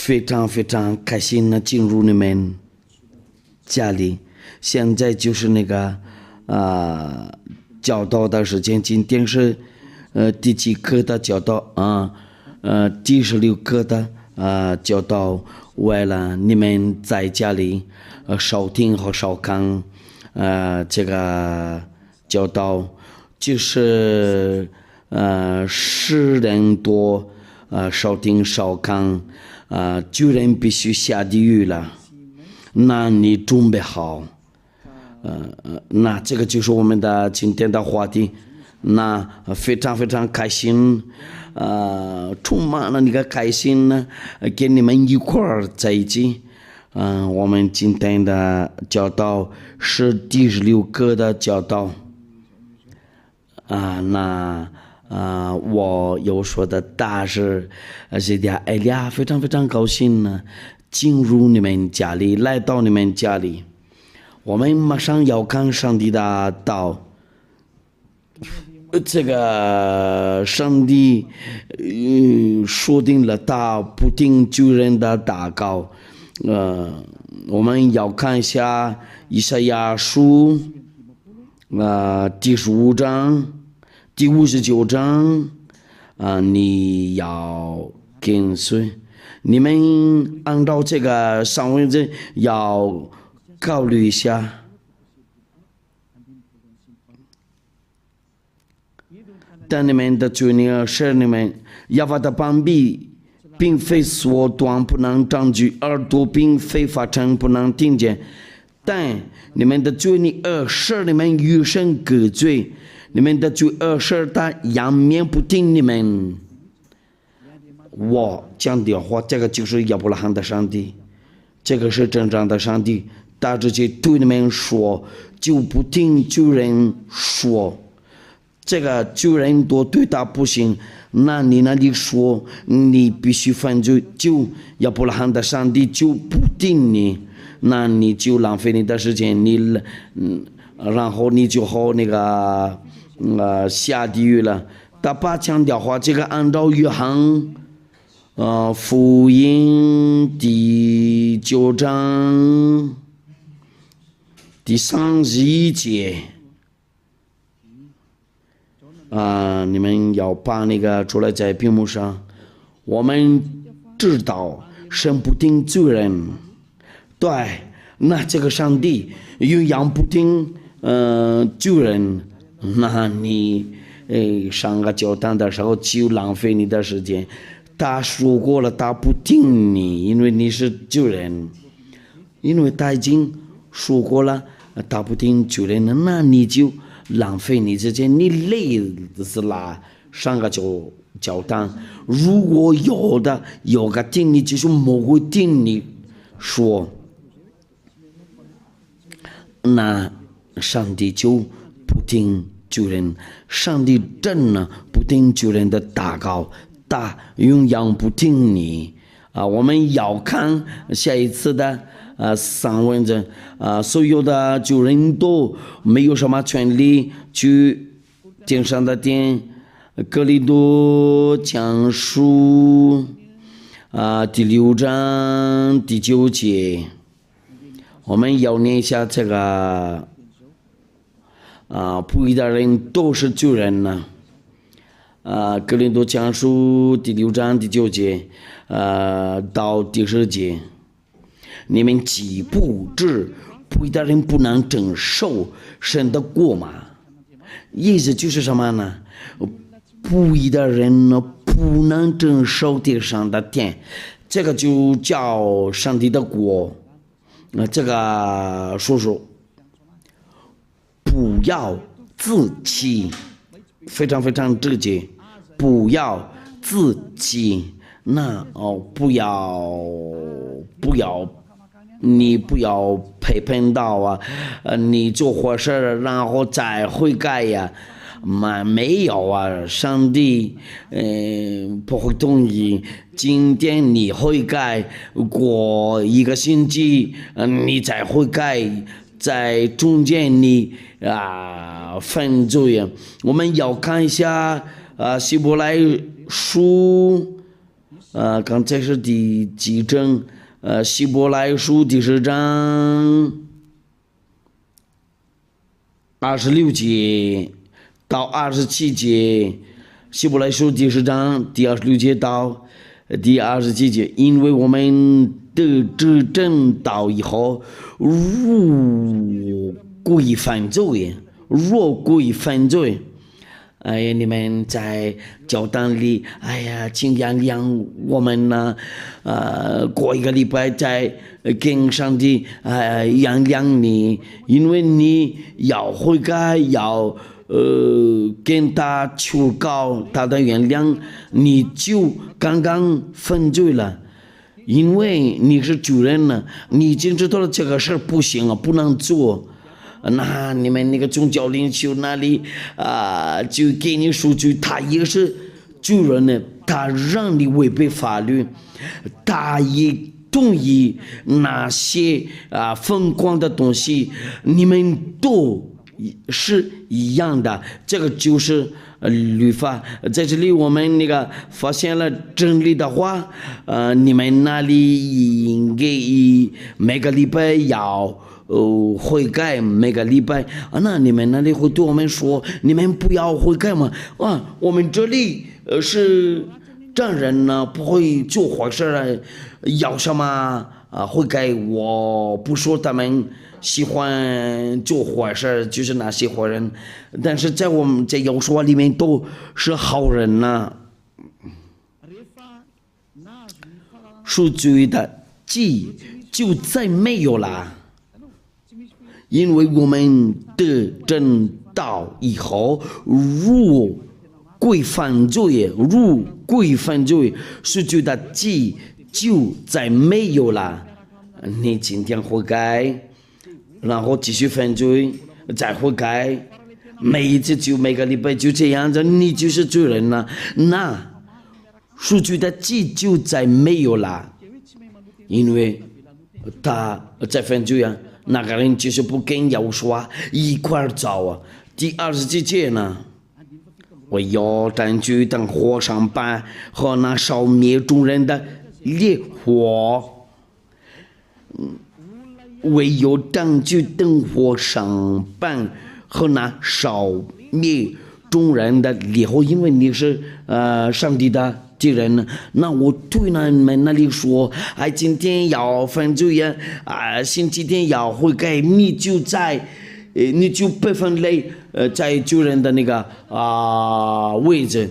非常非常开心的进入你们家里。现在就是那个教导的时间，今天是第几课的教导啊？第16课的教导，为了你们在家里收听和收看这个教导，就是10人多收听收看9人必须下地狱了，那你准备好？那这个就是我们的今天的话题，那非常非常开心，充满了那个开心呢，跟你们一块儿在一起。我们今天的教导是第16课的教导，我有说的大是这家艾利亚非常非常高兴呢，进入你们家里，来到你们家里。我们马上要看上帝的道，这个上帝说定了他不听救人的祷告。我们要看一下以赛亚书第15章第59章你要跟随，你们按照这个上文字要考虑一下。但你们的罪孽是你们耶和华的膀臂并非缩短不能长举，耳朵并非发沉不能听见，但你们的罪孽是你们与神隔绝，你们的罪是他仰面不听你们。我讲的话，这个就是亚伯拉罕的上帝，这个是真正的上帝，他直接对你们说，就不听旧人说，这个旧人都对他不行，那你那里说你必须犯罪，就亚伯拉罕的上帝就不听你，那你就浪费你的时间，然后你就好那个下地狱了。他把强调话，这个按照约翰福音第9章第31节。你们要把那个出来在屏幕上。我们知道神不听罪人，对，那这个上帝又样不听罪人，那你上个教堂的时候就浪费你的时间。他说过了，他不听你，因为你是罪人，因为他已经说过了，他不听罪人，那你就浪费你时间，你累死了。上个教堂，如果有个听你，就是某个听你说，那上帝就不听罪人，上帝真的不听罪人的祷告，他永远不听你。我们要看下一次的上文字，所有的罪人都没有什么权利去天上的殿。哥林多前书第6章第9节，我们要念一下这个不义的人都是罪人呢。哥林多前书第6章第9节到第10节，你们岂不知不义的人不能承受神的国吗？意思就是什么呢？不义的人呢，不能承受地上的天，这个就叫上帝的国。这个叔叔不要自欺，非常非常直接，不要自欺。那不要你不要陪伴到你做坏事然后再悔改呀。没有上帝不会同意。今天你悔改，过1个星期你再悔改，在中间你犯罪。我们要看一下希伯来书刚才是第几章？希伯来书第10章26节到27节，希伯来书第10章第26节到第27节，因为我们得知正道以后，若归犯罪，哎呀，你们在教堂里，哎呀，请原谅我们呢。过一个礼拜再跟上帝原谅你，因为你要悔改，要跟他求告他的原谅，你就刚刚犯罪了。因为你是主人呢，你已经知道了这个事不行啊，不能做。那你们那个宗教领袖那里就给你数据，他也是主人呢，他让你违背法律，他也同意那些疯狂的东西，你们都是一样的，这个就是律法。在这里我们那个发现了真理的话，你们那里应该每个礼拜要悔改，每个礼拜那你们那里会对我们说，你们不要悔改吗？我们这里是这人呢，不会做坏事，要什么悔改？我不说他们喜欢做坏事，就是那些坏人，但是在我们在有说里面都是好人呢。赎罪的祭就再没有了。因为我们得正道以后，如归犯罪，赎罪的祭就再没有了。你今天悔改，然后继续犯罪，再悔改，每一次就每个礼拜就这样子，你就是罪人了。那赎罪的祭就再没有了，因为他在犯罪啊。那个人就是不跟耶稣啊一块走啊。第27节呢，我要占据等火上板和那烧灭众人的烈火，唯有占据等火上板和那烧灭众人的烈火，因为你是上帝的敌人呢。那我对他们那里说，今天要犯罪呀，星期天要悔改，你就被分类在主人的那个位置。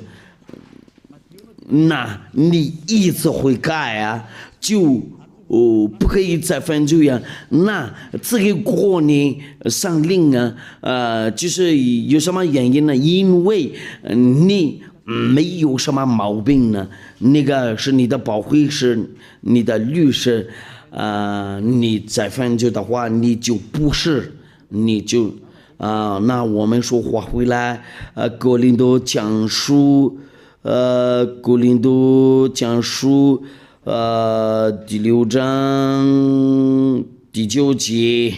那你一次悔改就不可以再犯罪呀。那这个过年上令就是有什么原因呢？因为你没有什么毛病呢，那个是你的保护，是你的律师，你再犯罪的话，你就不是，你就那我们说话回来，哥林多讲书第6章第9节，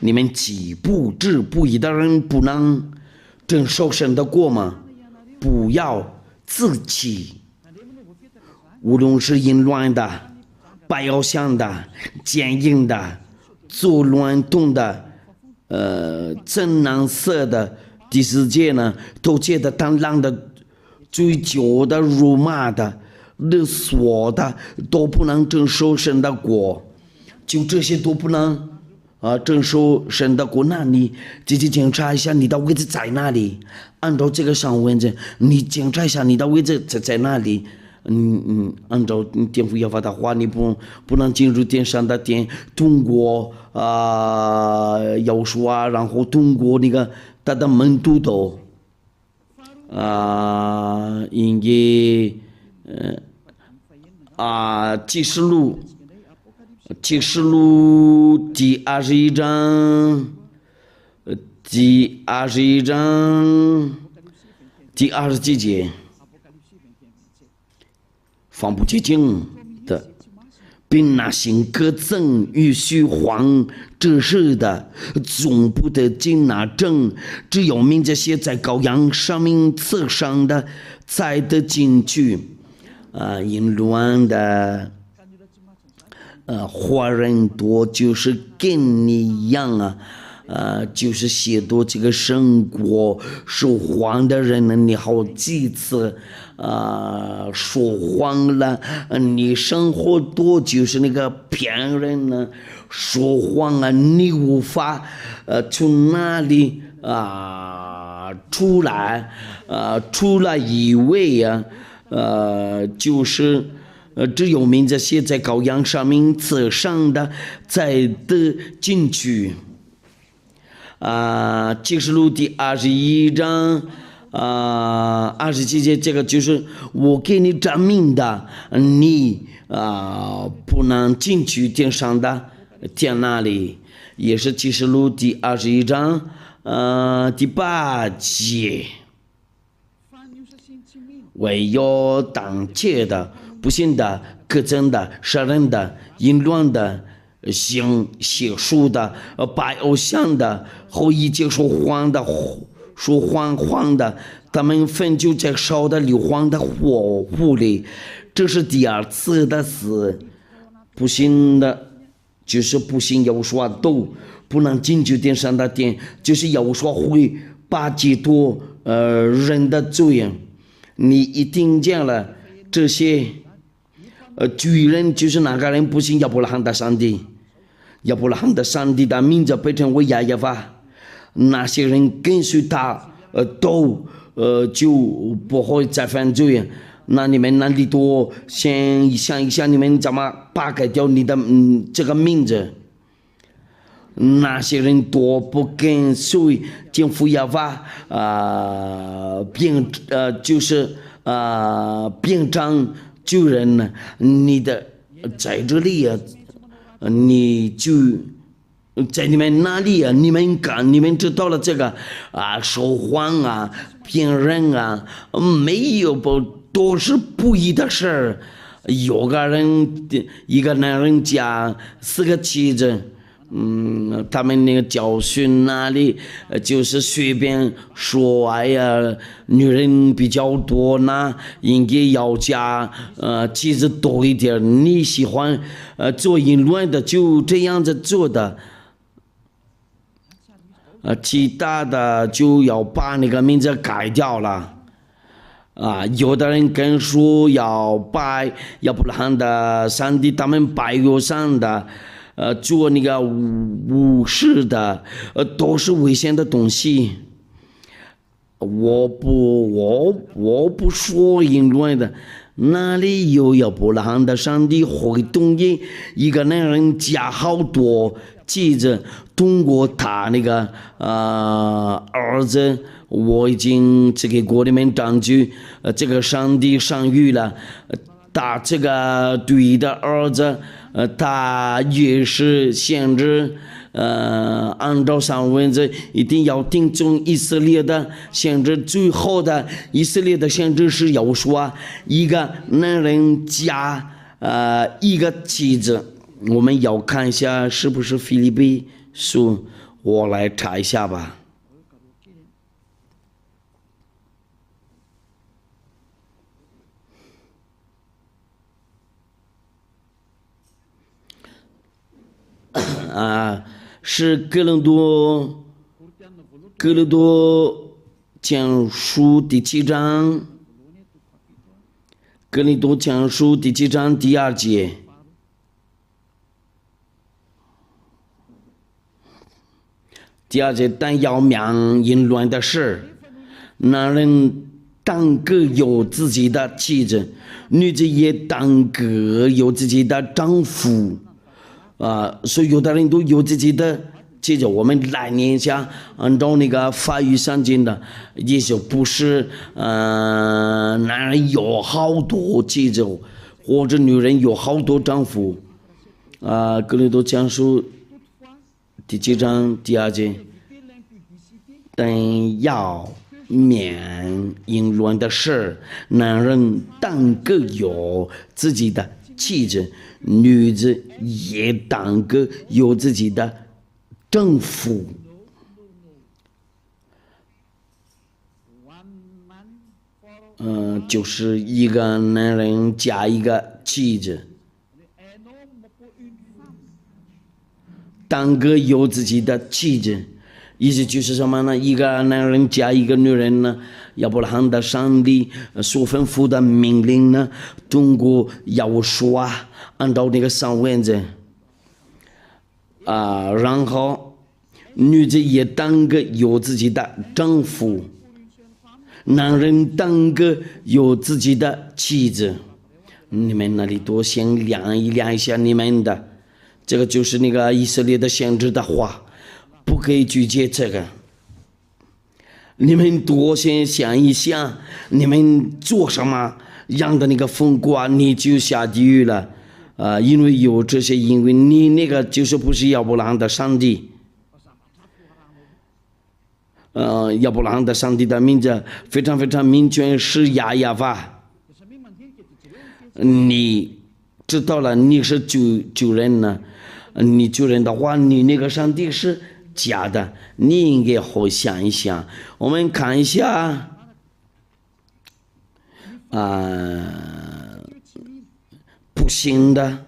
你们既不知不义的人不能承受神的国吗？不要自欺，无论是淫乱的、拜偶像的、奸淫的、作乱动的、真难色的，第4节呢，偷窃的、贪婪的、追求的、辱骂的、勒索的，都不能承受神的国。就这些都不能承受神的国。那你自己检查一下你的位置在哪里，按照这个上文字，你检查一下你的位置在哪里。按照天父要法的话，你不能进入天上的殿，通过要说然后通过那个他的门徒都应该启示录第21章第20几节，放不洁净的并那行各憎与虚谎这事的，总不得进那正，只有明着写在羔羊生命册上的，才得进去。淫乱的华人多，就是跟你一样就是写多这个生活说谎的人呢，你好几次说谎了，你生活多就是那个骗人呢，说谎你无法从哪里出来以为就是只有名字写在羔羊生命册上的才得进去。启示录第21章27节，这个就是我给你证明的，你不能进去天上的天那里，也是启示录第21章第8节。唯有当窃的、不信的、各憎的、杀人的、淫乱的、行邪术的、拜偶像的和一切说谎的，他们分就在烧的硫磺的火湖里。这是第二次的死。不信的，就是不信耶和华都不能进去天上的殿，就是耶和华会把基督人的罪。你一听见了这些巨人，就是那个人不信亚伯拉罕的上帝，亚伯拉罕的上帝的名字被称为亚耶法，那些人跟随他都就不会再犯罪。那你们那里多先想一想，你们怎么扒开掉你的这个名字？那些人多不跟随政府要法就是变成救人呢？你的在这里你就在你们那里你们知道了这个说谎骗人没有都是不义的事儿。有个人一个男人家4个妻子。他们那个教训那里就是随便说，哎呀，女人比较多呢，应该要加妻子多一点。你喜欢做淫乱的，就这样子做的。其他的就要把那个名字改掉了。有的人跟说要拜亚伯拉罕的上帝，他们拜有上的。做那个武士的，都是危险的东西。我不说淫乱的，哪里有亚伯拉罕的上帝会同意一个男人加好多妻子，通过他那个儿子，我已经这个国里面证据，这个上帝上谕了，他这个对的儿子。他也是限制，按照上文字一定要听从以色列的限制，最后的以色列的限制是要说一个男人加一个妻子。我们要看一下是不是腓立比书，我来查一下吧。是哥林多前书第7章，哥林多前书第7章第2节。第2节，但要明淫乱的事，男人当各有自己的妻子，女子也当各有自己的丈夫。所以有的人都有自己的妻子，我们来念一下，按照那个法语圣经的，也就不是男人有好多妻子，或者女人有好多丈夫。哥林多前书第7章第2节，但要免淫乱的事，男人当各有自己的妻子，女子也当个有自己的丈夫。就是一个男人加一个妻子，当个有自己的妻子，意思就是什么呢？一个男人加一个女人呢，亚伯拉罕的上帝所吩咐的命令呢，通过亚述啊，按照那个上文字然后女子也当个有自己的丈夫，男人当个有自己的妻子。你们那里多先量一下你们的，这个就是那个以色列的先知的话，不可以拒绝这个。你们多先想一想，你们做什么让的那个风刮你就下地狱了因为有这些，因为你那个就是不是亚伯拉罕的上帝。亚伯拉罕的上帝的名字非常非常明确，是亚法。你知道了，你是主人呢，你主人的话，你那个上帝是假的，你应该好想一想。我们看一下不信的，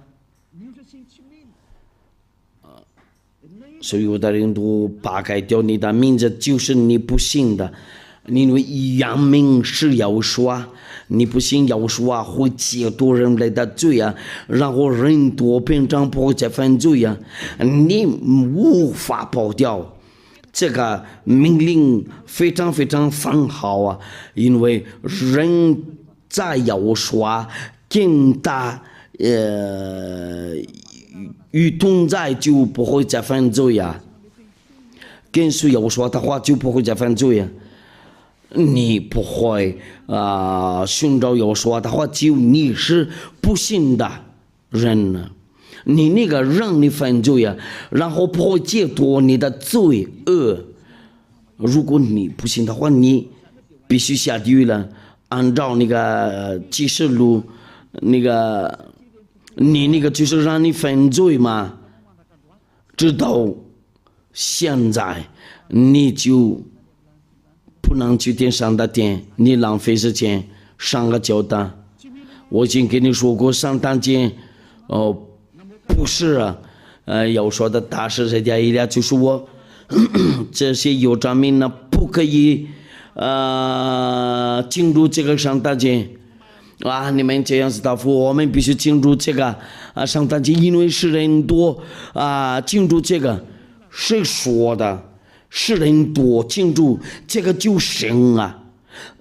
所以有的人都扒开掉你的名字，就是你不信的。因为扬名是要说，你不信要说会接多人类的罪然后人多变成不会再犯罪你无法跑掉。这个命令非常非常很好因为人在要说跟他与同在就不会再犯罪跟随要说的话就不会再犯罪你不会寻找要说的话，就你是不信的人呢。你那个让你犯罪然后不会解脱你的罪恶。如果你不信的话，你必须下地狱了。按照那个启示录那个你那个就是让你犯罪嘛，直到现在你就不能去点上的点，你浪费时间上个交单。我已经跟你说过，上单节不是要说的大事这点一点，就是我这些有证明呢，不可以进入这个上单节你们这样子答复，我们必须进入这个上单节，因为是人多进入这个，谁说的？是人多进入这个就行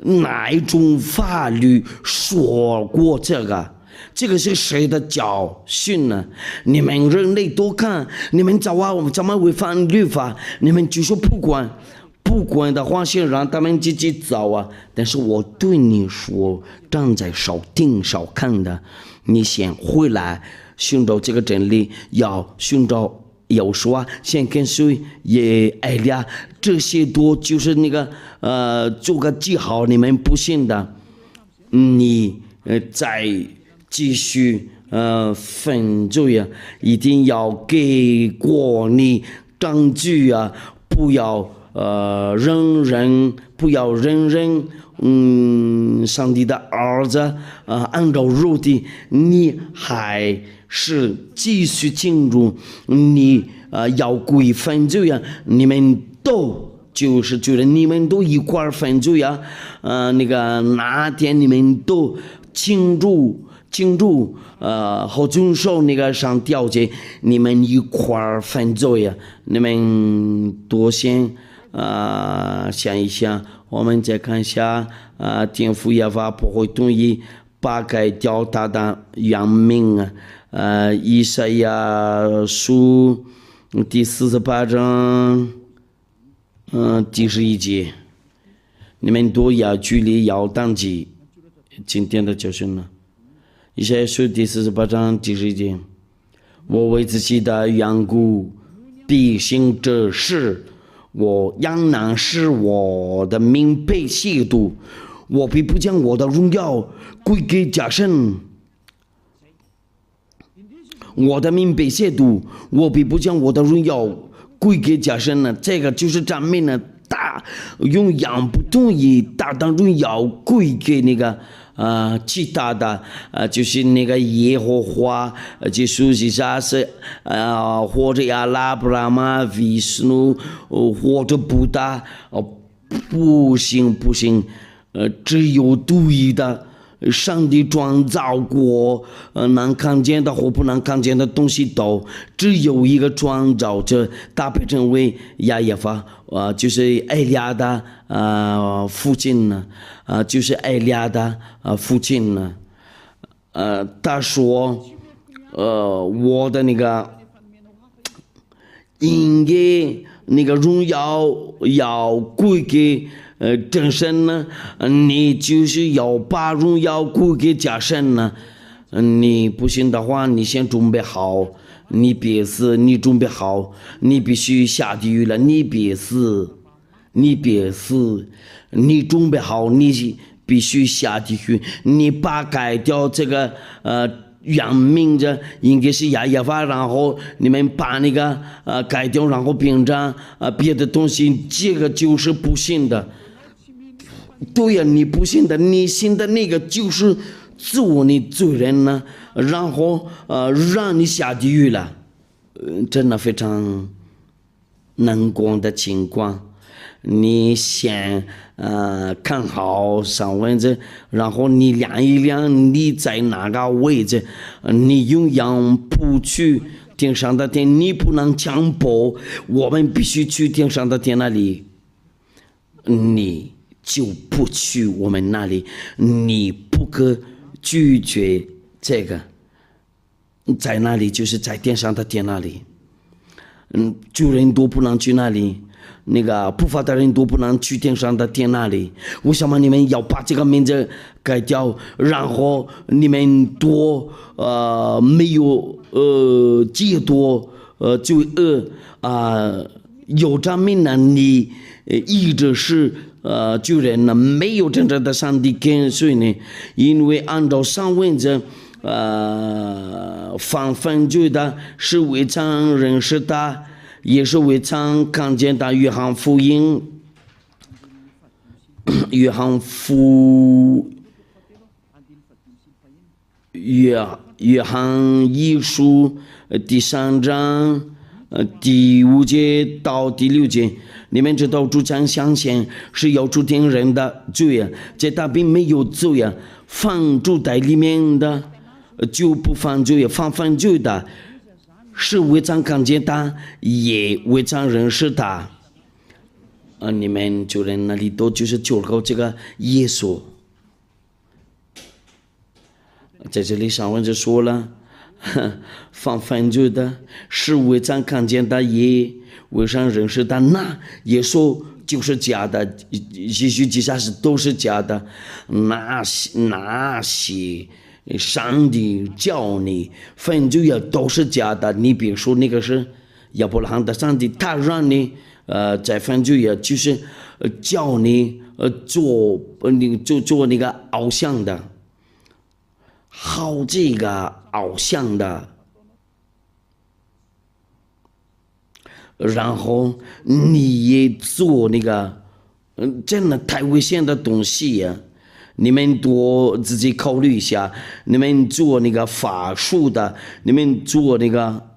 哪一种法律说过这个？这个是谁的教训呢？你们人类多看，你们怎么违反律法？你们就说不管的话，先让他们自己走但是我对你说，站在少听少看的，你先回来寻找这个真理，要寻找。有说先跟随也爱这些多就是那个做个记号，你们不信的，你再继续犯罪一定要给过你证据不要不要人上帝的儿子按照肉体，你还是继续进入，你要归犯罪你们都就是觉得你们都一块犯罪那个哪天你们都进入和遵守那个上条件，你们一块犯罪你们多先想一想。我们再看一下天父耶和华不会同意扒开掉他的原名以赛亚书第48章第11节，你们都要距离要当机。今天的教训呢，以赛亚书第48章第11节，我为自己的缘故必行这事，我仍然使我的名被亵渎，我必不将我的荣耀归给假神。我的名被亵渎，我必不将我的荣耀归给假神呢。这个就是咱们呢，用羊不同意大当荣耀归给那个其他的就是那个耶和华，就属是啥是或者阿拉布拉玛、维斯努或者布达，不行，只有独一的。上帝创造过能看见的和不能看见的东西都只有一个创造者，搭配成为亚耶法，就是艾利亚的父亲呢，就是艾利亚的父亲呢，他说，我的那个应该那个荣耀要归给。真神呢，你就是要把荣耀归给假神呢。你不信的话，你先准备好，你别死，你准备好，你必须下地狱了，你别死，你准备好，你必须下地狱，你把改掉这个原名字应该是亚耶法，然后你们把那个改掉，然后变成别的东西，这个就是不信的。对呀，你不信的，你信的那个就是做你罪人呢，然后让你下地狱了，真的非常难过的情况。你先看好上位置，然后你量一量你在哪个位置，你永远不去天上的天，你不能强迫我们必须去天上的天那里，你就不去我们那里，你不可拒绝这个，在那里就是在天上的天那里，救人都不能去那里，那个不法的人都不能去天上的天那里。为什么你们要把这个名字改掉？然后你们多没有戒多罪恶有这名呢？你一直是救人呢，没有真正的上帝跟随呢，因为按照上文字犯犯罪的是未曾认识的，也是未曾看见的。约翰福音约翰一书第3章第5节到第6节，你们知道主将相信是要主定人的罪啊，这他并没有罪啊，犯主在里面的就不犯罪，犯罪的是未曾看见他，也未曾认识他。你们就人那里都就是救了这个耶稣，在这里上文就说了。犯罪的是未曾看见的，也未曾认识的，那耶稣就是假的，也许其他是都是假的。那些上帝叫你犯罪也都是假的。你比如说那个是亚伯拉罕的上帝，他让你在犯罪也就是叫你做那个偶像的。好这个偶像的，然后你也做那个真的太危险的东西呀！你们多自己考虑一下，你们做那个法术的，你们做那个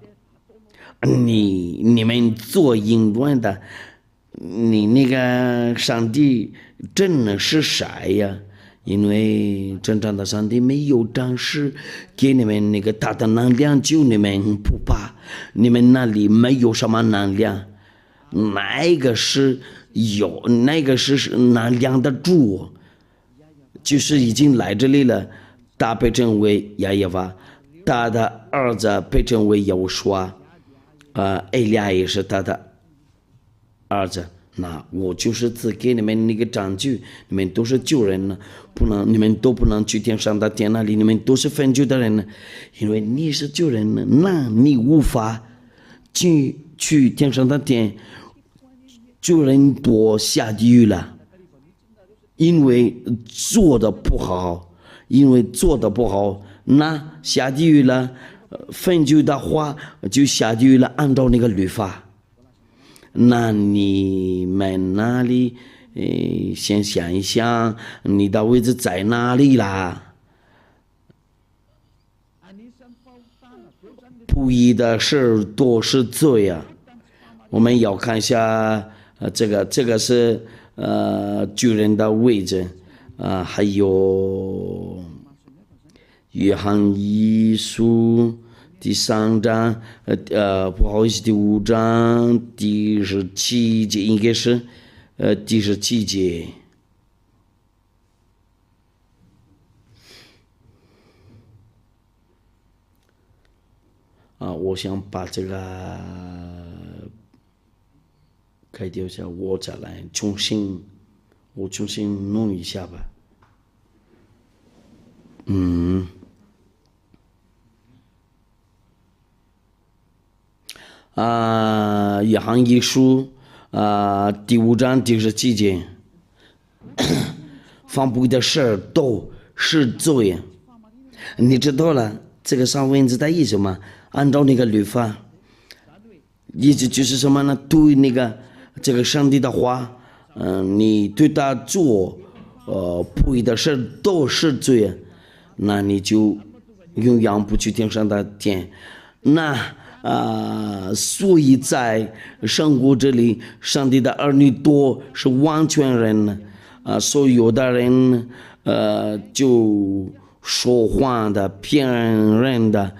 你们做淫乱的，你那个上帝真的是谁呀？因为真正的上帝没有展示给你们那个大的能量，就你们不怕，你们那里没有什么能量，那个是有，那个是能量的主，就是已经来这里了，他被称为亚耶娃，他的儿子被称为耶和华，艾利亚也是他的儿子。那我就是只给你们那个证据，你们都是救人呢，你们都不能去天上的天那里，你们都是犯罪的人呢，因为你是救人呢，那你无法去天上的天，救人多下地狱了，因为做的不好，那下地狱了，分就的话就下地狱了，按照那个律法。那你们那里，先想一想，你的位置在哪里啦？不义的事都是罪啊！我们要看一下，这个是巨人的位置还有约翰一书第3章，不好意思，第5章第17节，应该是第17节。我想把这个开掉一下，我再来重新弄一下吧。约翰一书第5章第17节，犯不义的事都是罪。你知道了这个上文字的意思吗？按照那个律法，意思就是什么呢？对那个这个上帝的话，你对他做不义的事都是罪，那你就永远不去天上的天。那所以在生活这里，上帝的儿女都是完全人呢，所以有的人就说谎的、骗人的，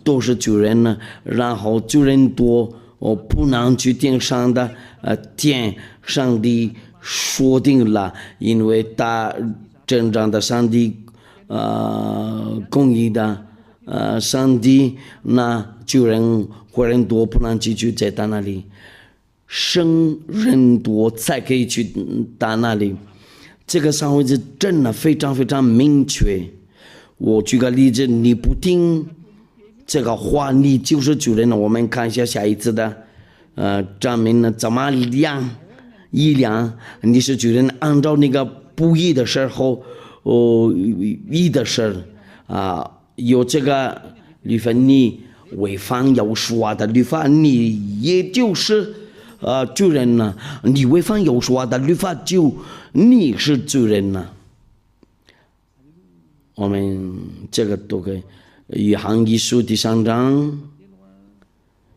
都是罪人呢。然后罪人多，不能去天上的天，上帝说定了，因为他真正的上帝，公义的上帝，那罪人坏人多，不能继续在他那里，生人多才可以去他那里。这个上位字真的非常非常明确。我举个例子，你不听这个话，你就是罪人了。我们看一下下一次的证明呢，怎么量你是罪人，按照那个不义的时候，义的事有这个律法，你违反有说的律法，你也就是罪人呢。你违反有说的律法，就你是罪人呢。我们这个都可以。约翰一书第3章，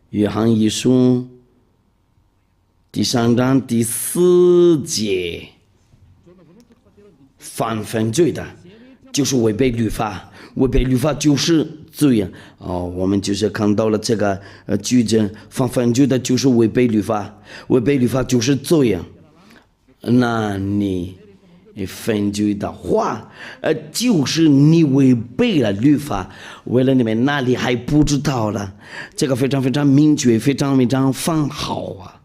约翰一书第3章第4节，犯分罪的就是违背律法，违背律法就是罪啊！我们就是看到了这个句子，犯分罪的就是违背律法，违背律法就是罪啊！那你分罪的话，就是你违背了律法。为了你们那里还不知道了，这个非常非常明确，非常非常放好啊！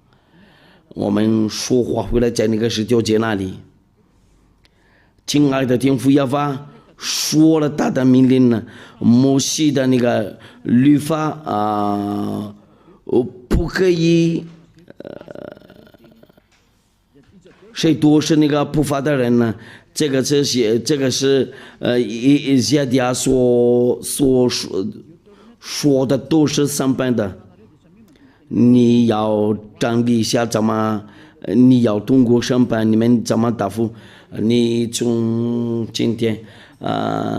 我们说话回来在那个19节那里，亲爱的天父耶和华说了他的命令呢，摩西的那个律法不可以谁多是那个不法的人呢？这个是以赛亚所说的都是上班的。你要整理一下怎么，你要通过上班，你们怎么答复？你从今天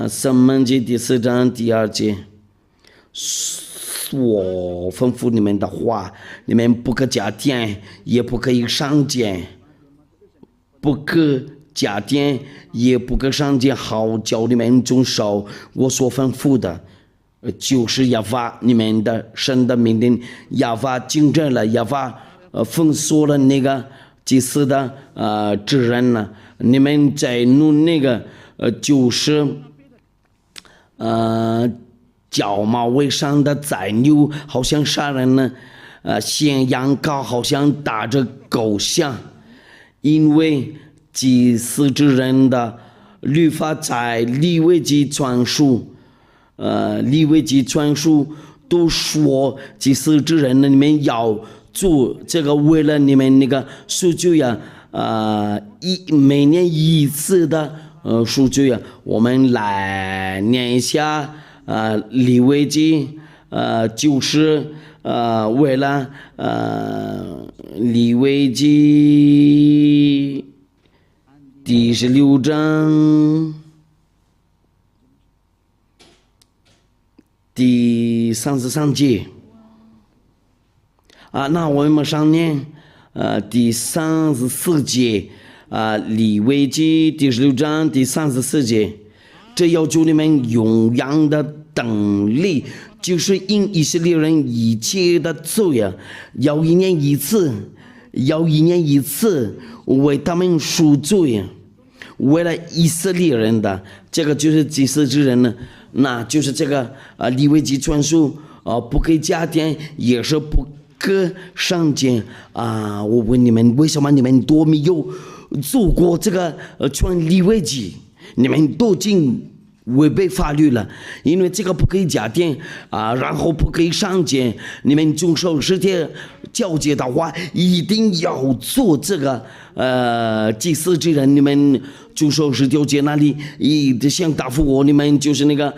申命记第4章第2节，我吩咐你们的话，你们不可加添，也不可以上减。不可加添，也不可上减，好叫你们遵守我所吩咐的，就是耶和华你们的神的命令。耶和华竞争了，耶和华封锁了那个祭司的职人呢。你们在弄那个就是角毛为上的宰牛，好像杀人呢；献羊羔好像打着狗像。因为祭司之人的律法在利未记传述，都说祭司之人呢，你们要做这个，为了你们那个赎罪呀，每年一次的赎罪呀。我们来念一下利未记就是为了利未记第16章第33节那我们上念第34节利未记第16章第34节，这要求你们永远的等力，就是因以色列人一切的罪要一年一次为他们赎罪为了以色列人的，这个就是祭司之人呢，那就是这个利未记传书不可以加添，也是不可上减我问你们，为什么你们都没有做过这个传利未记？你们都已经违背法律了，因为这个不可以加添然后不可以上减。你们遵守10天交接的话，一定要做这个祭司之人。你们遵守10条节那里像答复我，你们就是那个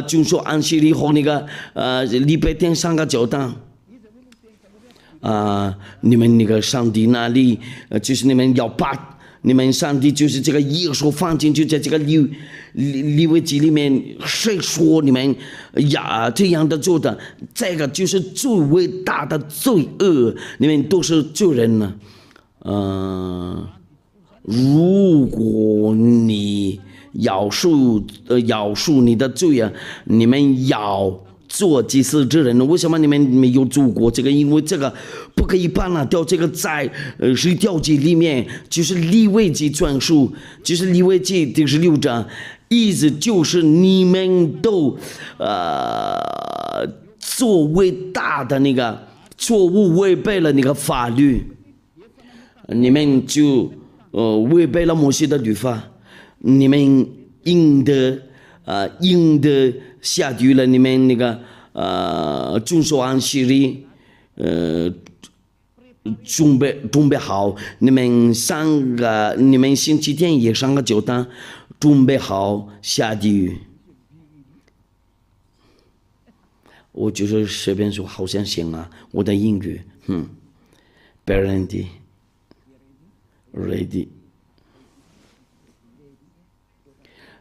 遵守安息日和那个礼拜天上个教堂你们那个上帝那里就是你们要把你们上帝就是这个耶稣放进去，在这个利未记里面，谁说你们这样的做的？这个就是最伟大的罪恶，你们都是罪人呢。如果你要赎你的罪你们要做祭司之人，为什么你们没有做过这个？因为这个不可以把它掉这个在10条节里面，就是利未记传书，就是利未记第16章，意思就是你们都做伟大的那个错误，违背了那个法律，你们就违背了摩西的律法，你们应得下地狱了。你们那个遵守安息日准备好，你们星期天也上个教堂，准备好下地狱。我就是随便说，好像行我的英语ready，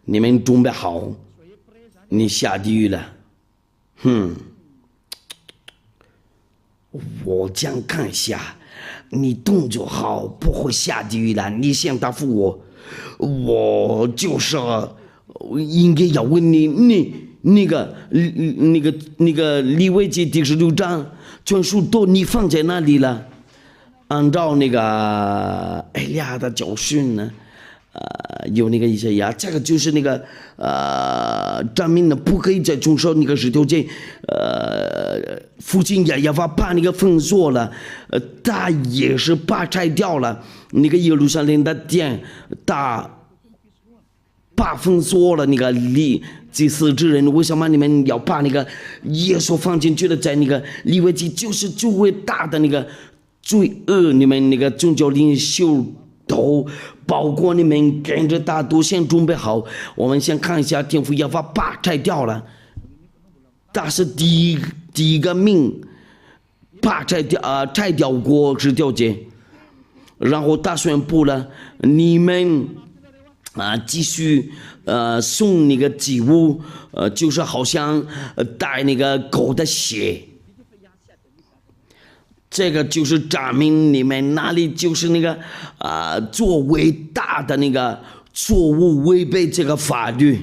你们准备好，你下地狱了。我将看一下，你动作好，不会下地狱了。你想答复我就是应该要问你那个利未记第16章全书都你放在哪里了？按照那个哎呀的教训呢，有那个以赛亚，这个就是那个证明呢，不可以再遵守那个10条诫。父亲也把那个封锁了，他也是把拆掉了那个耶路撒冷的殿，他把封锁了那个祭司之人。为什么你们要把那个耶稣放进去了？在那个利未记就是最伟大的那个罪恶，你们那个宗教领袖都包括你们跟着他都先准备好。我们先看一下天父耶和华把拆掉了，他是第一个命把拆掉过10条诫，然后他宣布了你们继续送那个祭物，就是好像带那个狗的血。这个就是证明你们那里就是那个做伟大的那个错误，违背这个法律。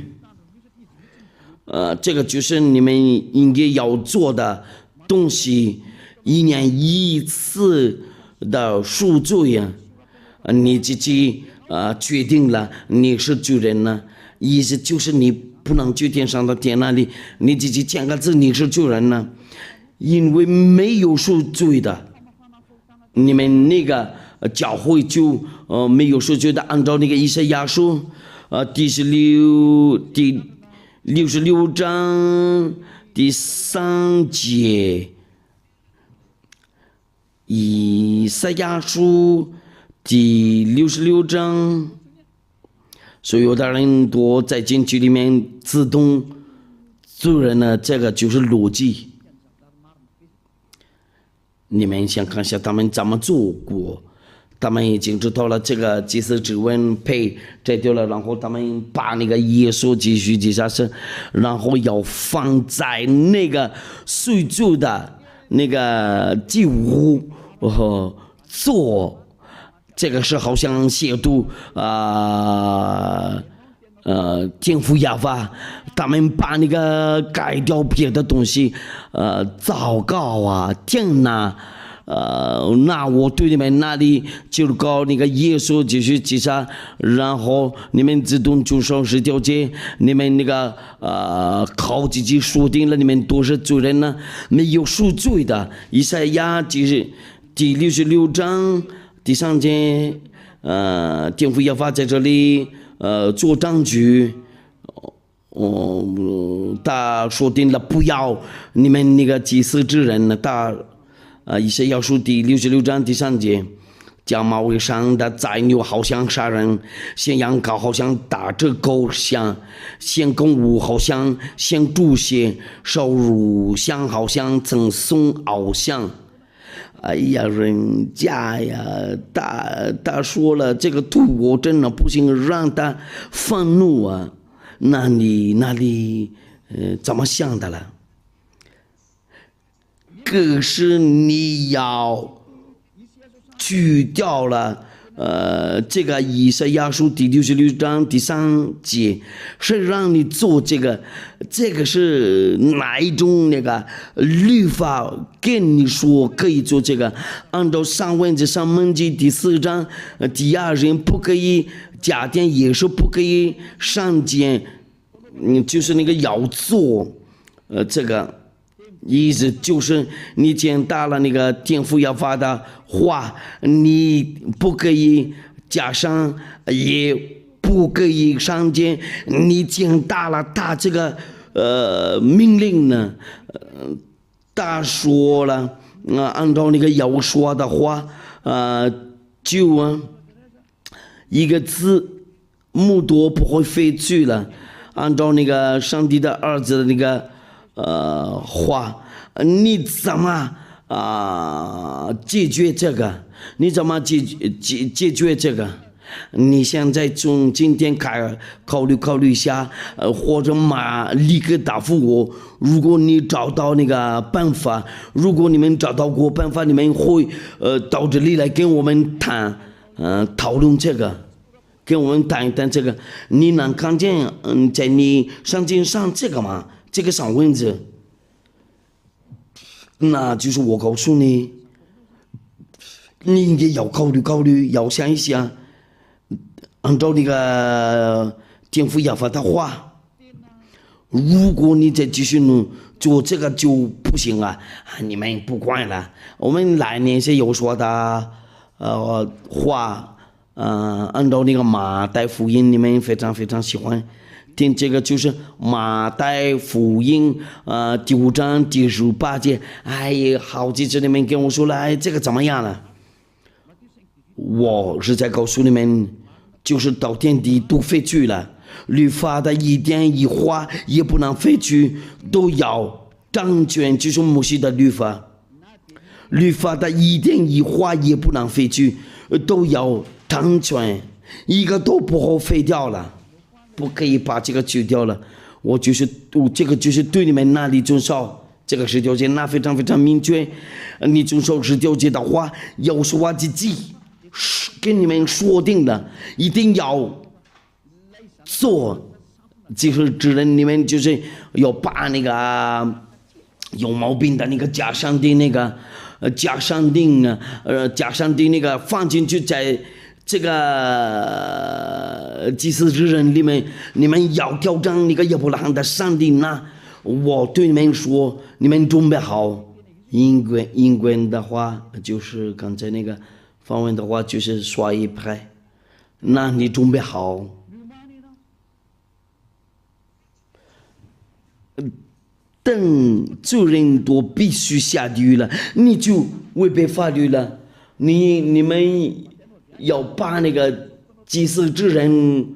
这个就是你们应该要做的东西，1年1次的赎罪你自己决定了你是罪人呢，意思就是你不能去天上的天那里，你自己签个字你是罪人呢，因为没有赎罪的，你们那个教会就没有赎罪的。按照那个以赛亚书第66章第3节，以赛亚书第66章，所有的人都在禁区里面自动罪人呢，这个就是逻辑。你们想看一下他们怎么做过？他们已经知道了这个祭司指纹配摘掉了，然后他们把那个耶稣继续记下身，然后要放在那个水柱的那个祭物做，这个是好像亵渎天父亚法，他们把那个改掉别的东西，祷告啊，天哪！那我对你们那里就告那个耶稣继续记下，然后你们自动遵守10条诫，你们那个靠自己说定了，你们都是罪人呢，没有赎罪的。以赛亚就是第66章第3节，天父亚法在这里做证据。他说定了不要你们那个祭司之人呢，以赛亚书第66章第3节，将马尾上的宰牛好像杀人，献羊羔好像打着狗像，献公物好像献猪血，烧乳香好像赠送偶像。哎呀，人家呀，他说了这个图我真的不行，让他愤怒啊！那你怎么想的了？可是你要去掉了这个以赛亚书第66章第3节，是让你做这个是哪一种那个律法跟你说可以做这个？按照上文字上门记第4章第2人不可以加点，也是不可以上见，就是那个要做这个。意思就是你见到了那个天父要发的话，你不可以加上，也不可以上见。你见到了他这个命令呢，他说了按照那个要说的话，就一个字目多不会废去了，按照那个上帝的儿子的那个话，你怎么解决这个？你怎么解决这个？你现在从今天考虑一下，或者立刻答复我。如果你找到那个办法，如果你们找到过办法，你们会到这里来跟我们讨论这个。跟我们谈一谈这个，你能看见在你上经上这个吗？这个上文字，那就是我告诉你，你也要考虑，要想一想，按照那个天父亚法的话，如果你再继续做这个就不行啊！你们不管了，我们来年是有说的话，按照那个马太福音，你们非常非常喜欢听这个，就是马太福音第5章第18节。哎呀，好几次你们跟我说了，哎，这个怎么样了？我是在告诉你们，就是到天地都废去了，律法的一点一划也不能废去，都要掌权，就是摩西的律法。律法的一点一划也不能废去，都要掌权，一个都不好废掉了。不可以把这个去掉了，这个就是对你们那里遵守这个10条诫，那非常非常明确。你遵守10条诫的话，要是我自己跟你们说定的，一定要做，就是指认你们就是要把那个有毛病的那个假上帝那个假上帝那个放进去在这个祭司之人里面，你们要挑战那个亚伯拉罕的上帝呢？我对你们说，你们准备好。英文的话就是刚才那个方文的话就是刷一拍，那你准备好。等罪人都必须下地狱了，你就违背法律了。你们要把那个祭司之人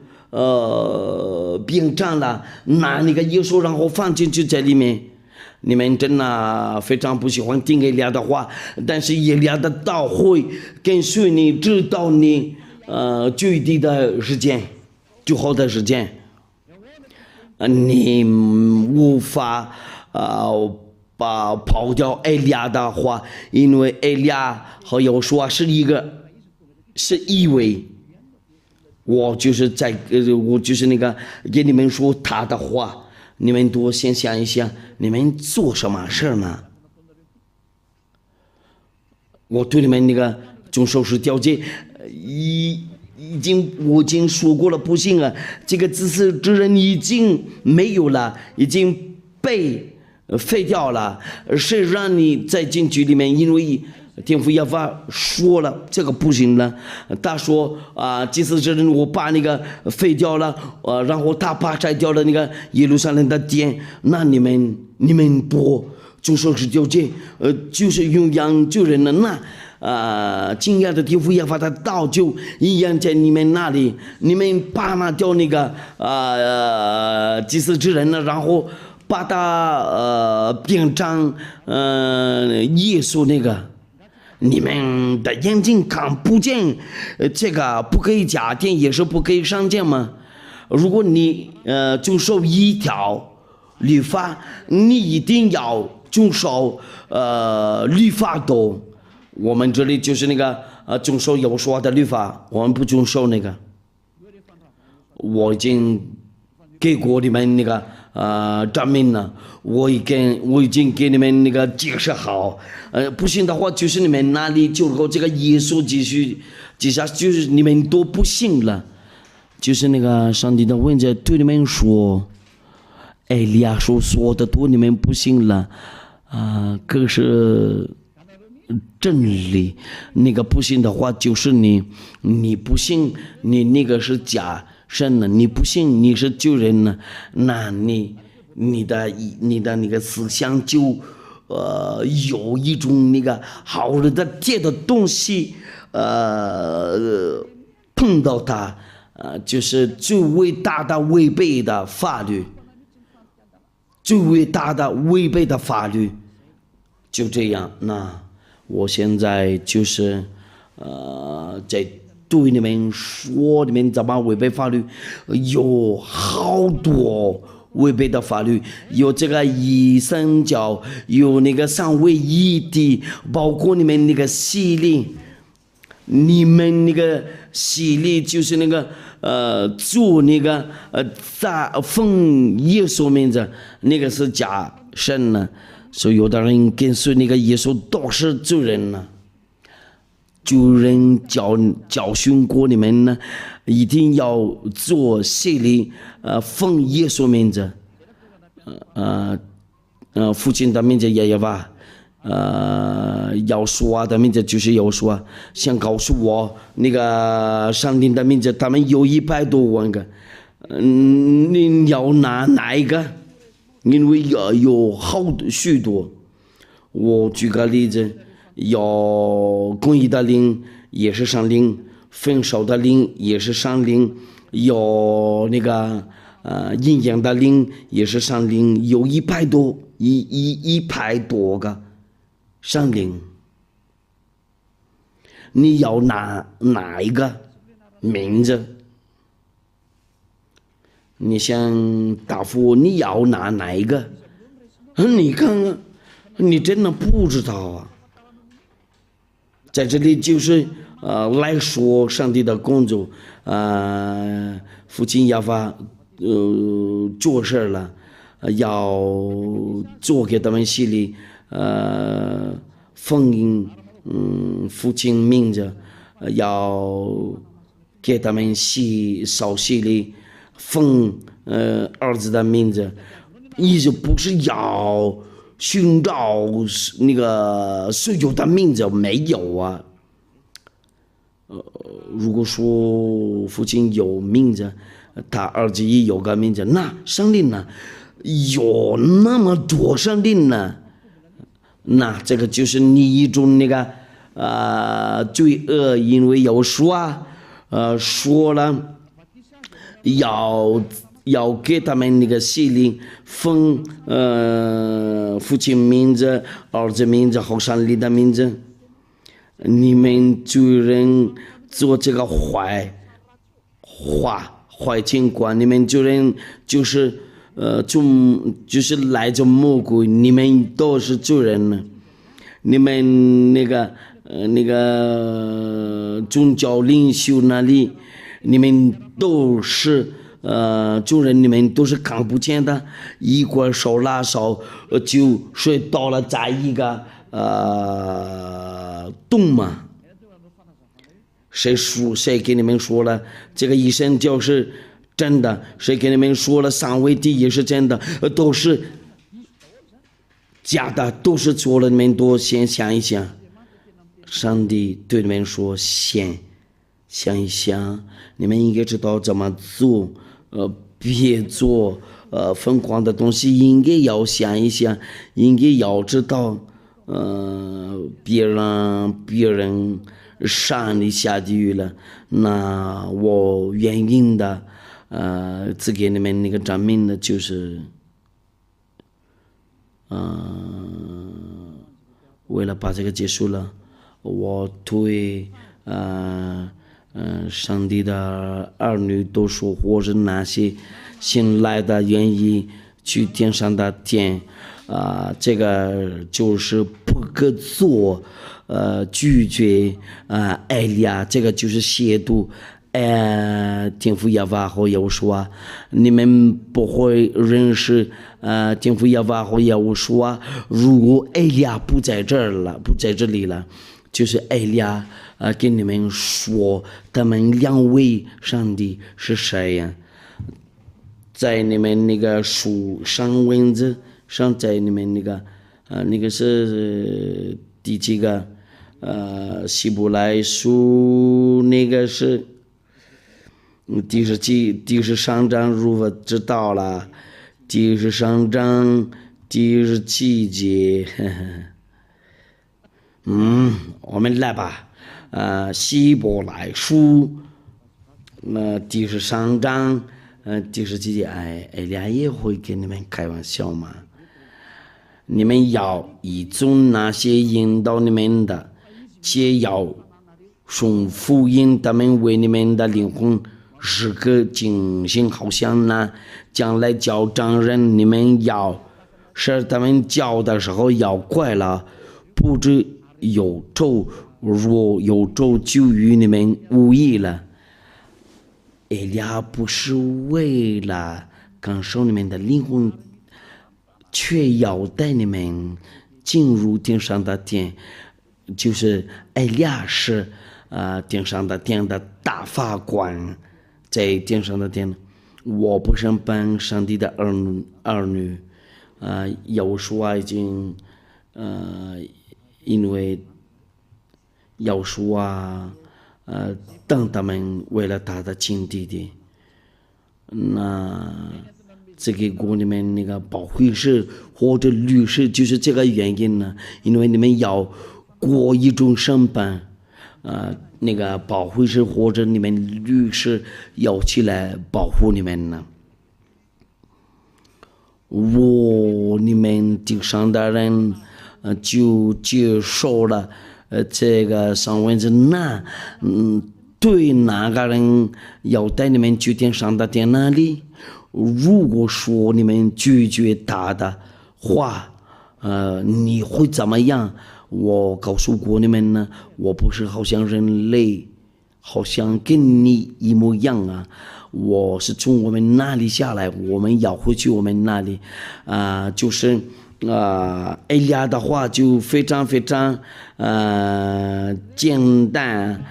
饼干了，拿那个耶稣然后放进去在里面。你们真的非常不喜欢听以利亚的话，但是以利亚的道会跟随你，直到你最低的时间，最后的时间，你无法跑掉以利亚的话，因为以利亚和耶稣是一位。我就是那个给你们说他的话，你们多先想一想，你们做什么事呢？我对你们那个遵守十条诫，我已经说过了，不行啊，这个自私之人已经没有了，已经被废掉了，谁让你在进去里面？因为天父耶和华说了，这个不行了。他说祭司之人，我把那个废掉了，然后他把拆掉了那个耶路撒冷的殿。那你们多遵守十条诫，就是永养救人了。那敬仰的天父耶和华的道就一样在你们那里。你们把那掉那个祭司之人了，然后把他变成耶稣那个。你们的眼睛看不见，这个不可以加添，也是不可以上见吗？如果你遵守一条律法，你一定要遵守律法多。我们这里就是那个遵守耶和华的律法，我们不遵守那个。我已经给过你们那个证明了，我已经给你们那个解释好。不行的话，就是你们哪里就和这个耶稣继续接下，就是你们都不信了。就是那个上帝的文字对你们说，以利亚说的多，你们不信了可是真理，那个不信的话，就是你不信，你那个是假神呢，你不信你是救人呢，那你的那个思想就有一种那个好的铁的东西碰到它就是最伟大的违背的法律，最伟大的违背的法律，就这样。那我现在就是在对你们说，你们怎么违背法律？有好多违背的法律，有这个一神教，有那个三位一体，包括你们那个洗礼，你们那个洗礼就是那个做那个奉耶稣名字，那个是假神呢。所以有的人跟随那个耶稣都是罪人呢。主人教训过你们呢，一定要做洗礼，奉耶稣名字，父亲的名字耶和华，要说的名字就是要说，想告诉我那个上帝的名字，他们有100多万个，你要拿哪一个？因为有许多。我举个例子。有公义的灵也是上灵，分手的灵也是上灵，有那个阴阳的灵也是上灵，有100多个上灵。你要拿哪一个名字？你想答复你要拿哪一个？你看看，你真的不知道啊。在这里就是来说上帝的工作，父亲耶和华做事了，要做给他们洗礼，奉父亲名字，要给他们烧洗礼，奉儿子的名字，意思不是要寻找那个所有的名字，没有啊。如果说父亲有名字，他儿子也有个名字，那上帝呢？有那么多上帝呢？那这个就是你一种那个罪恶，因为有说了要给他们那个洗礼，奉父亲名字、儿子名字和上帝的名字。你们主人做这个坏情况，你们主人就是就是来自魔鬼，你们都是主人呢。你们那个宗教领袖那里，你们都是主人，你们都是看不见的，一块手拉手就睡到了在一个洞嘛。谁给你们说了这个一神教是真的？谁给你们说了三位一体是真的？都是假的，都是错了。你们多先想一想。上帝对你们说：先想一想，你们应该知道怎么做，别做疯狂的东西，应该要想一想，应该要知道，别人上你下地狱了，那我原因的，只给你们那个证明的就是，为了把这个结束了，我对上帝的儿女都说，或者那些新来的愿意去天上的天，这个就是不可做，拒绝艾利亚，这个就是亵渎。天父耶和华和耶和华，你们不会认识天父耶和华和耶和华。如果艾利亚不在这里了，就是艾利亚跟你们说，他们两位上帝是谁呀？在你们那个书上文字上，在你们那个是第几个？希伯来书那个是第13章，如果知道了，第13章第17节。我们来吧。希伯来书第13章第17节，艾利亚也会跟你们开玩笑嘛。你们要依从那些引导你们的，且要送福音，他们为你们的灵魂是个警醒，好像那将来叫丈人，你们要使他们叫的时候要快乐，不知有咒，若有咒就与你们无益了。艾利亚不是为了感受你们的灵魂，却要带你们进入天上的殿，就是艾利亚是天上的殿的大法官，在天上的殿，我不是本上帝的儿女，有说已经因为要说等他们为了他的亲弟弟，那这个国里面那个保惠师或者律师就是这个原因呢，因为你们要过一种审判，那个保惠师或者你们律师要起来保护你们呢。你们地上的人就接受了这个上文字，对哪个人要带你们去天上的殿那里？如果说你们拒绝他的话，你会怎么样？我告诉过你们呢，我不是好像人类，好像跟你一模一样啊。我是从我们那里下来，我们要回去我们那里，就是艾利亚的话就非常非常简单，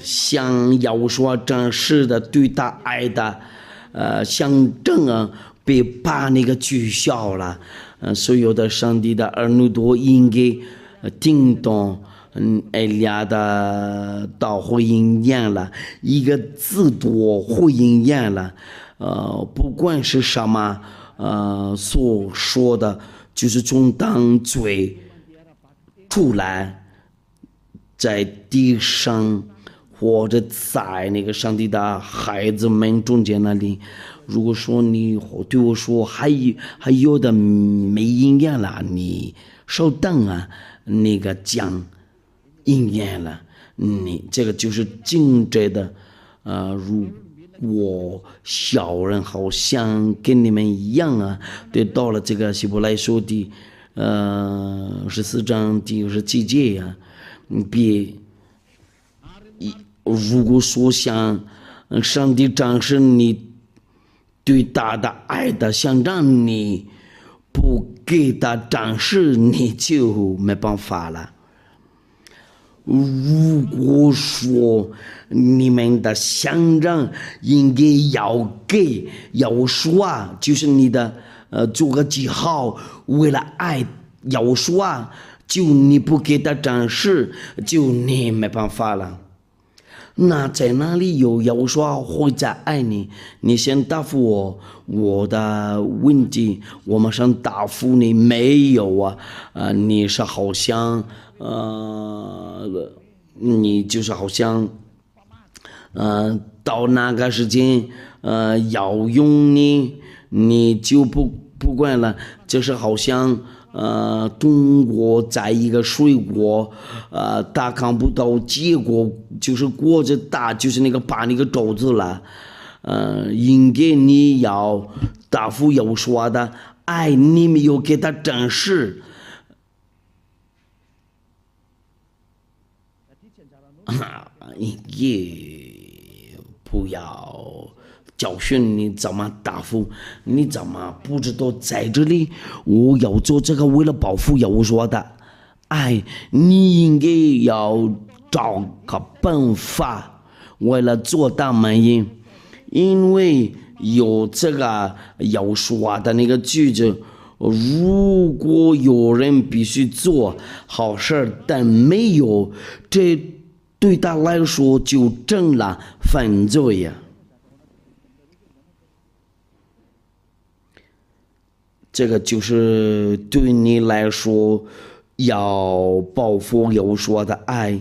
像要说真实的对他爱的象征被把那个取消了。所有的上帝的儿女都应该听懂艾利亚的道会应验了，一个字都会应验了。不管是什么所说的，就是从当嘴出来，在地上或者在那个上帝的孩子们中间那里，如果说你对我说还有的没应验了，你稍等啊，那个讲应验了，你这个就是精致的，如果小人好像跟你们一样啊，对，到了这个希伯来书的14章第27节呀，别。如果说像上帝展示你对他的爱的，想让你不给他展示，你就没办法了。如果说你们的想让应该要说啊，就是你的做个记号，为了爱要说啊，就你不给他展示，就你没办法了。那在哪里有要说会在爱你？你先答复我的问题，我马上答复你没有啊？你是好像你就是好像到那个时间要用你就不管了，就是好像中国在一个水果他看不到结果，就是果子大，就是那个把那个肘子了，应该你要答复要说的，爱你没有给他展示，也不要教训你怎么答复，你怎么不知道在这里我要做这个为了保护要说的爱，你应该要找个办法为了做大门音，因为有这个要说的那个句子，如果有人必须做好事但没有，这对他来说就成了犯罪呀。这个就是对你来说要报复要说的爱，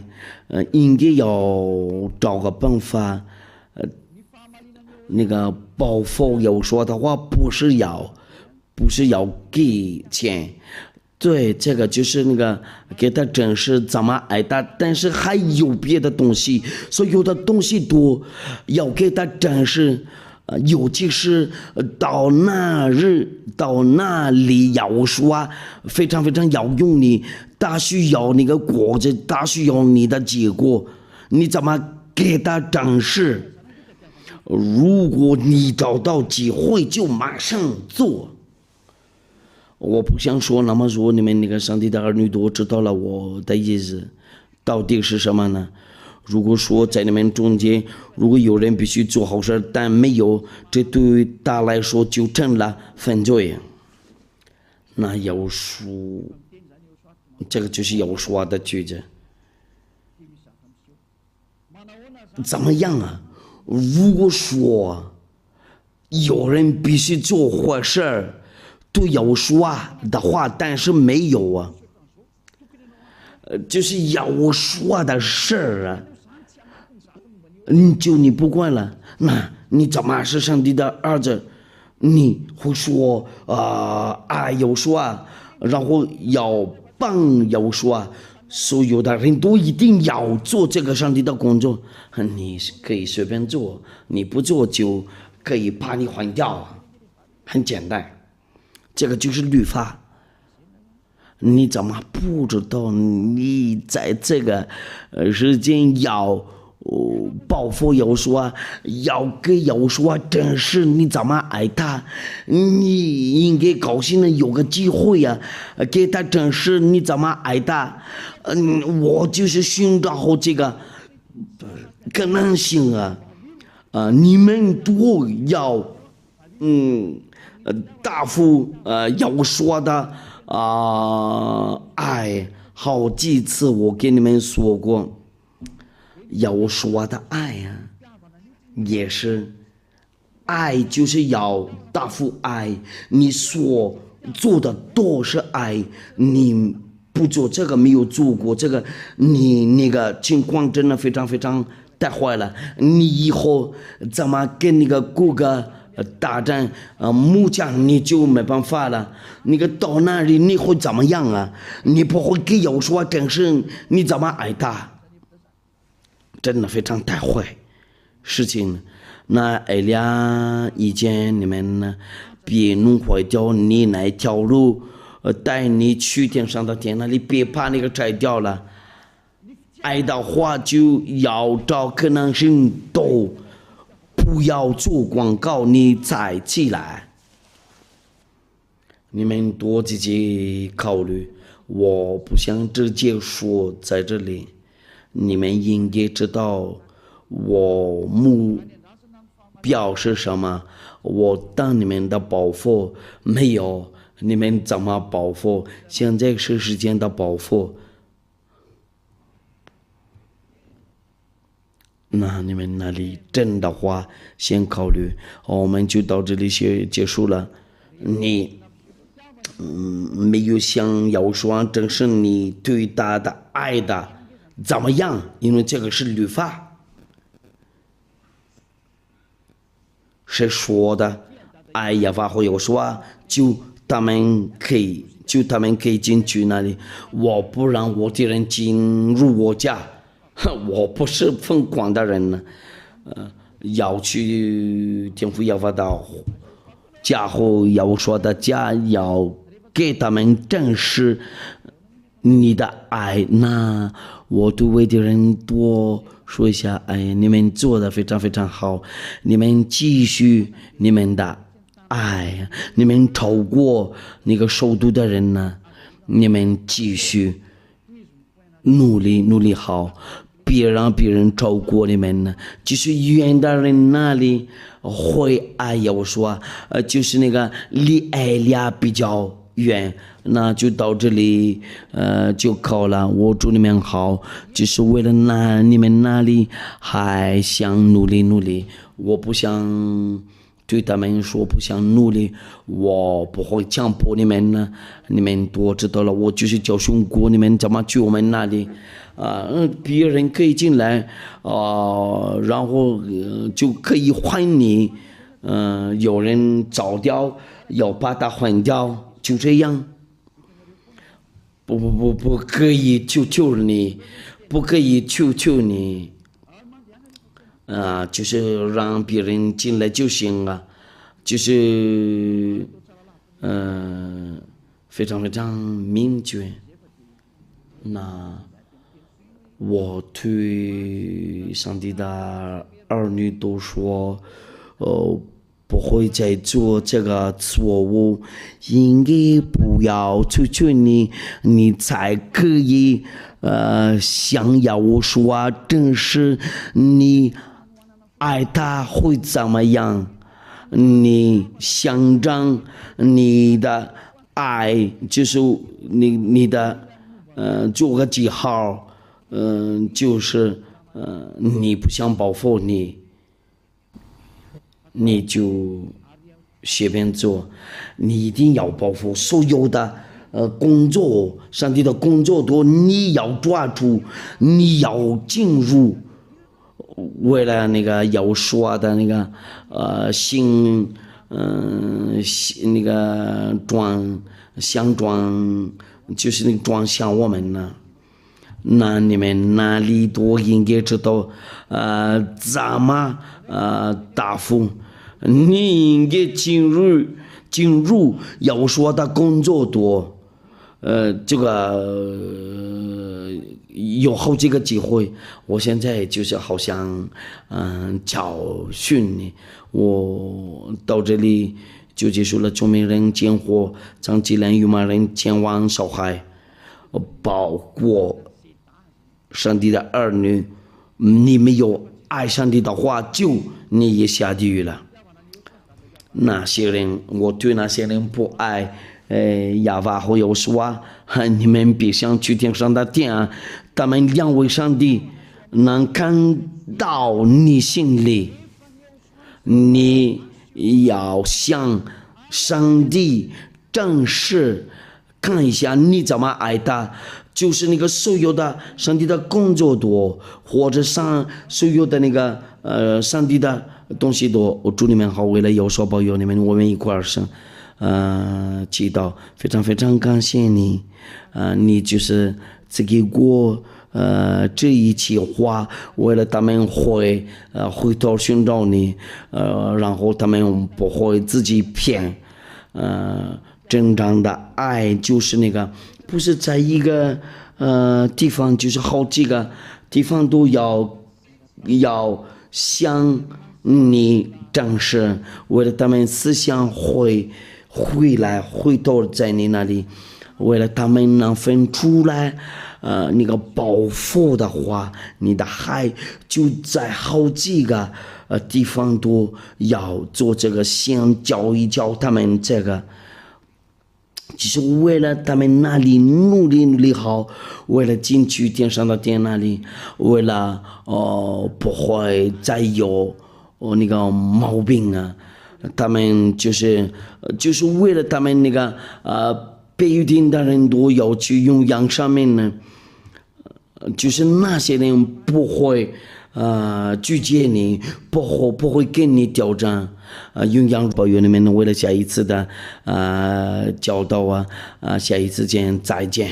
应该要找个办法，那个报复要说的话不是要给钱，对，这个就是那个给他展示怎么爱他，但是还有别的东西，所有的东西都要给他展示。尤其是到那里要说非常非常要用你，他需要那个果子，他需要你的结果，你怎么给他展示？如果你找到机会就马上做。我不想说那么说，你们那个上帝的儿女都知道了我的意思到底是什么呢？如果说在你们中间，如果有人必须做好事但没有，这对他来说就成了犯罪。那要说这个就是要说的句子，怎么样啊？如果说有人必须做坏事对要说的话，但是没有啊，就是要说的事啊，你不管了，那你怎么是上帝的儿子？你会说爱要说，然后要帮要说，所有的人都一定要做这个上帝的工作，你可以随便做，你不做就可以把你换掉，很简单，这个就是律法。你怎么不知道你在这个时间要报复要说，要给要说，真是你怎么爱他？你应该高兴的有个机会啊，给他真是你怎么爱他？我就是寻找好这个可能性啊，你们都要答复要说的爱，好几次我跟你们说过。要说的爱呀，也是爱，就是要答复爱，你所做的都是爱，你不做这个没有做过这个，你那个情况真的非常非常太坏了，你以后怎么跟那个谷歌大战木匠你就没办法了，那个到那里你会怎么样啊？你不会给有说真是你怎么挨打？真的非常太坏事情。那艾俩以前你们呢，别弄坏掉你那条路，带你去天上的天那里，别把那个摘掉了。爱的话就要找可能性都不要做广告，你再起来。你们多自己考虑，我不想直接说在这里，你们应该知道我目标是什么。我当你们的保护没有，你们怎么保护？现在是时间的保护。那你们那里真的话，先考虑。我们就到这里结束了。你没有想要说，正是你对他的爱的怎么样？因为这个是律法，谁说的？爱也法会有说，就他们可以进去那里，我不让我的人进入我家。我不是疯狂的人呢，要去天父要发到家后要说的家，要给他们证实你的爱。那我对我的人多说一下，哎，你们做的非常非常好，你们继续你们的爱，你们超过那个首都的人呢，你们继续努力好。别让别人超过你们呢，就是远的人那里会爱我说，就是那个离爱俩比较远，那就到这里就好了。我祝你们好，就是为了你们那里还想努力，我不想对他们说不想努力，我不会强迫你们呢。你们都知道了，我就是教训过你们怎么去我们那里。别人可以进来，然后就可以换你，有人找掉，要把它换掉，就这样。不可以求你，不可以求你，就是让别人进来就行了，就是非常非常明确。那我对上帝的儿女都说，不会再做这个错误，应该不要求你，你才可以想要我说，真是你爱他会怎么样？你想让你的爱就是你的做个记号。就是你不想保护你就随便做，你一定要保护所有的工作，上帝的工作多，你要抓住，你要进入，为了那个要说的那个那个装就是那个装像我们呢。那你们哪里都应该知道，怎么答复？你应该进入要说的工作多，这个有好几个机会。我现在就是好像教训你，我到这里就结束了。聪明人见货，长期人愚昧人前往小海，包括上帝的儿女，你没有爱上帝的话，就你也下地狱了。那些人，我对那些人不爱，亚法和有说，你们别想去天上的天，他们两位上帝能看到你心里，你要向上帝正视看一下你怎么爱他，就是那个所有的上帝的工作多，或者所有的那个上帝的东西多。我祝你们好，为了有所保佑你们，我们一块儿上祈祷，非常非常感谢你，你就是赐给我这一句话，为了他们回头寻找你，然后他们不会自己骗，真正的爱就是那个，不是在一个地方，就是好几个地方都要向你展示，为了他们思想回头在你那里，为了他们能分出来。那个报复的话，你的海就在好几个地方都要做这个，先教一教他们这个，就是为了他们那里努力好，为了进去天上的天那里，为了不会再有那个毛病啊，他们就是为了他们那个被预定的人都要去用养上面呢。就是那些人不会拒绝你，不会跟你挑战，永远保佑你们为了下一次的教导下一次见，再见。